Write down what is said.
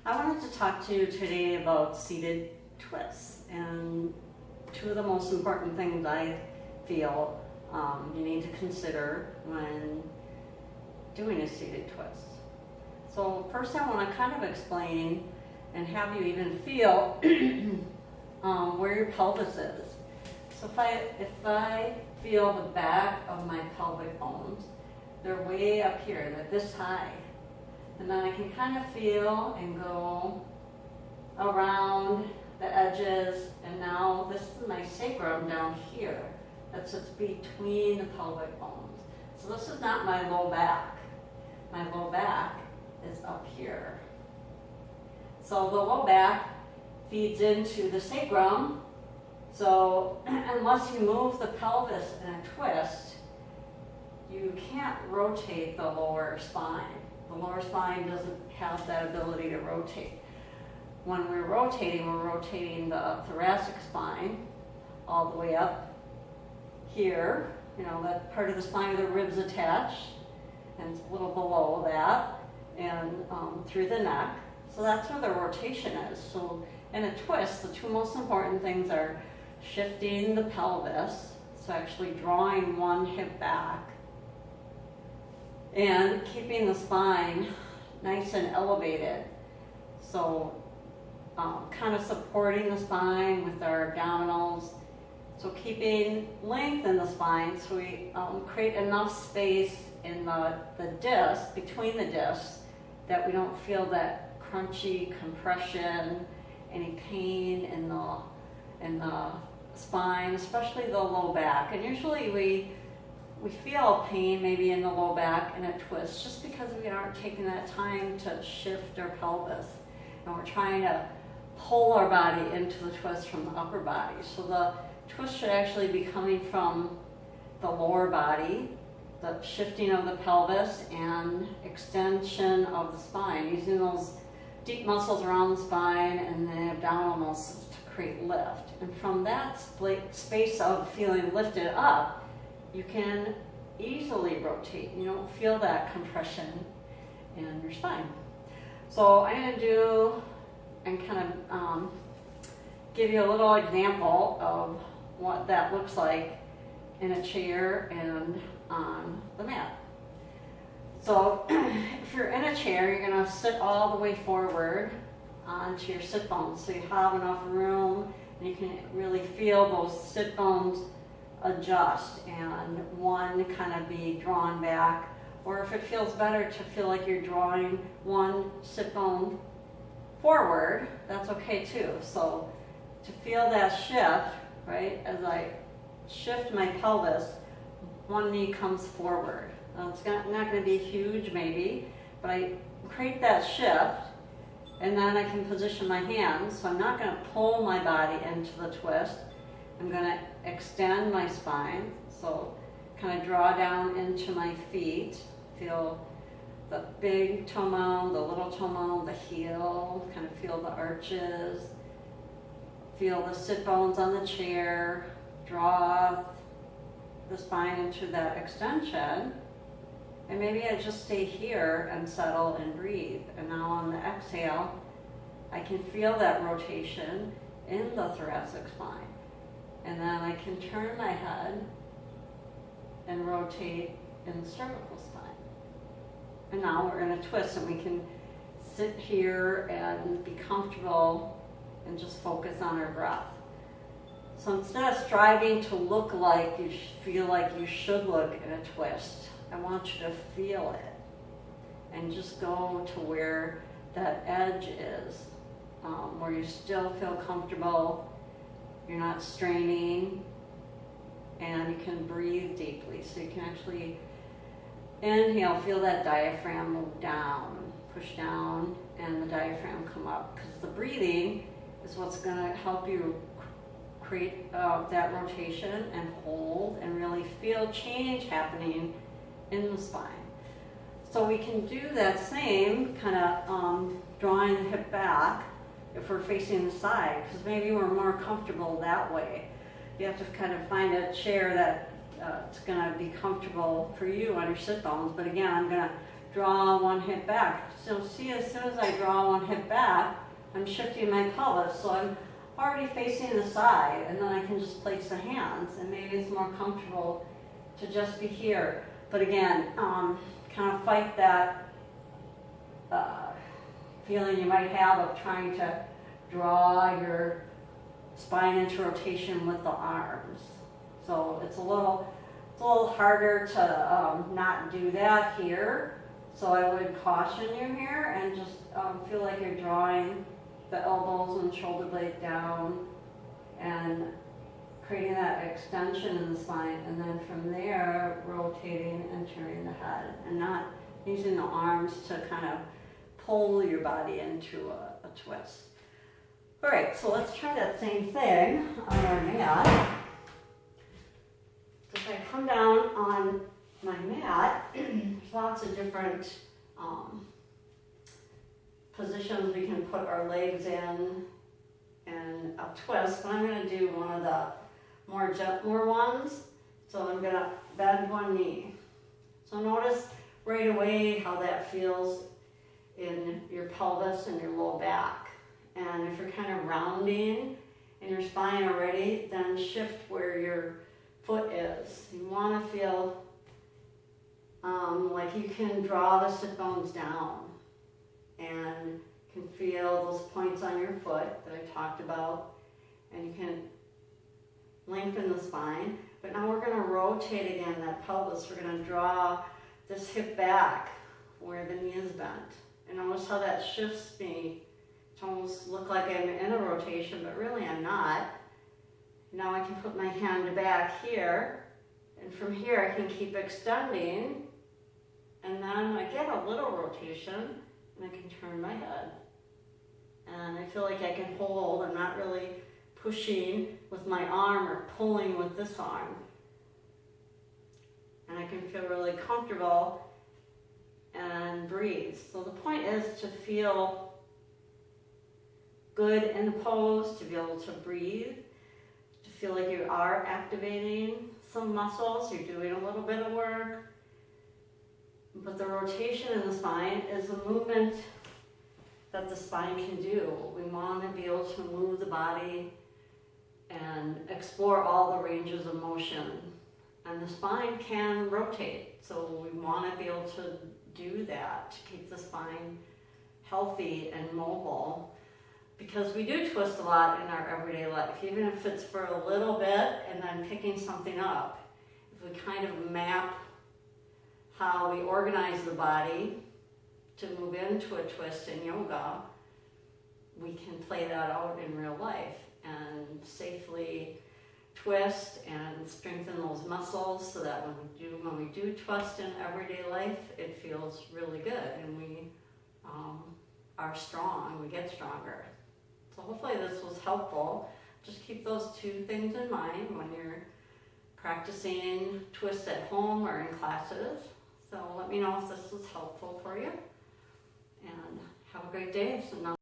I wanted to talk to you today about seated twists, and two of the most important things I feel you need to consider when doing a seated twist. So first I want to kind of explain and have you even feel where your pelvis is. So if I feel the back of my pelvic bones, they're way up here, they're this high. And then I can kind of feel and go around the edges, and now this is my sacrum down here. That's just between the pelvic bones. So this is not my low back. My low back is up here. So the low back feeds into the sacrum. So unless you move the pelvis in a twist, you can't rotate the lower spine. The lower spine doesn't have that ability to rotate. When we're rotating the thoracic spine all the way up here, that part of the spine where the ribs attach, and it's a little below that, and through the neck. So that's where the rotation is. So in a twist, the two most important things are shifting the pelvis, so actually drawing one hip back, and keeping the spine nice and elevated. So kind of supporting the spine with our abdominals. So keeping length in the spine, so we create enough space in the disc, between the discs, that we don't feel that crunchy compression, any pain in the spine, especially the low back. And usually we feel pain maybe in the low back in a twist just because we aren't taking that time to shift our pelvis. And we're trying to pull our body into the twist from the upper body. So the twist should actually be coming from the lower body, the shifting of the pelvis and extension of the spine, using those deep muscles around the spine and the abdominal muscles to create lift. And from that space of feeling lifted up, you can easily rotate. You don't feel that compression in your spine. So I'm going to do and kind of give you a little example of what that looks like in a chair and on the mat. So if you're in a chair, you're going to sit all the way forward onto your sit bones, so you have enough room and you can really feel those sit bones adjust and one kind of be drawn back, or if it feels better to feel like you're drawing one sit bone forward, that's okay too. So to feel that shift, right, as I shift my pelvis, one knee comes forward. It's not going to be huge maybe, but I create that shift, and then I can position my hands. So I'm not going to pull my body into the twist. I'm going to extend my spine, so kind of draw down into my feet, feel the big toe mound, the little toe mound, the heel, kind of feel the arches, feel the sit bones on the chair, draw the spine into that extension, and maybe I just stay here and settle and breathe. And now on the exhale, I can feel that rotation in the thoracic spine. And then I can turn my head and rotate in the cervical spine. And now we're in a twist, and we can sit here and be comfortable and just focus on our breath. So instead of striving to look like you feel like you should look in a twist, I want you to feel it and just go to where that edge is, where you still feel comfortable, you're not straining, and you can breathe deeply. So you can actually inhale, feel that diaphragm move down, push down, and the diaphragm come up, because the breathing is what's going to help you create that rotation and hold and really feel change happening in the spine. So we can do that same kind of drawing the hip back if we're facing the side, because maybe we're more comfortable that way. You have to kind of find a chair that it's going to be comfortable for you on your sit bones. But again, I'm going to draw one hip back. So see, as soon as I draw one hip back, I'm shifting my pelvis, so I'm already facing the side, and then I can just place the hands, and maybe it's more comfortable to just be here. But again, kind of fight that feeling you might have of trying to draw your spine into rotation with the arms. So it's a little harder to not do that here. So I would caution you here and just feel like you're drawing the elbows and shoulder blade down and creating that extension in the spine, and then from there rotating and turning the head and not using the arms to kind of pull your body into a twist. All right, so let's try that same thing on our mat. So if I come down on my mat, there's lots of different positions we can put our legs in and a twist, but I'm going to do one of the more gentler ones. So I'm going to bend one knee. So notice right away how that feels in your pelvis and your low back. And if you're kind of rounding in your spine already, then shift where your foot is. You want to feel like you can draw the sit bones down and can feel those points on your foot that I talked about, and you can lengthen the spine. But now we're going to rotate again that pelvis. We're going to draw this hip back where the knee is bent. And notice how that shifts me to almost look like I'm in a rotation, but really I'm not. Now I can put my hand back here, and from here I can keep extending, and then I get a little rotation, and I can turn my head. And I feel like I can hold. I'm not really pushing with my arm or pulling with this arm. And I can feel really comfortable and breathe. So the point is to feel good in the pose, to be able to breathe, to feel like you are activating some muscles, you're doing a little bit of work. But the rotation in the spine is a movement that the spine can do. We want to be able to move the body and explore all the ranges of motion. And the spine can rotate, so we want to be able to do that to keep the spine healthy and mobile. Because we do twist a lot in our everyday life, even if it's for a little bit and then picking something up. If we kind of map how we organize the body to move into a twist in yoga, we can play that out in real life and safely twist and strengthen those muscles so that when we do twist in everyday life, it feels really good and we are strong, we get stronger. So hopefully this was helpful. Just keep those two things in mind when you're practicing twists at home or in classes. So let me know if this was helpful for you, and have a great day. So now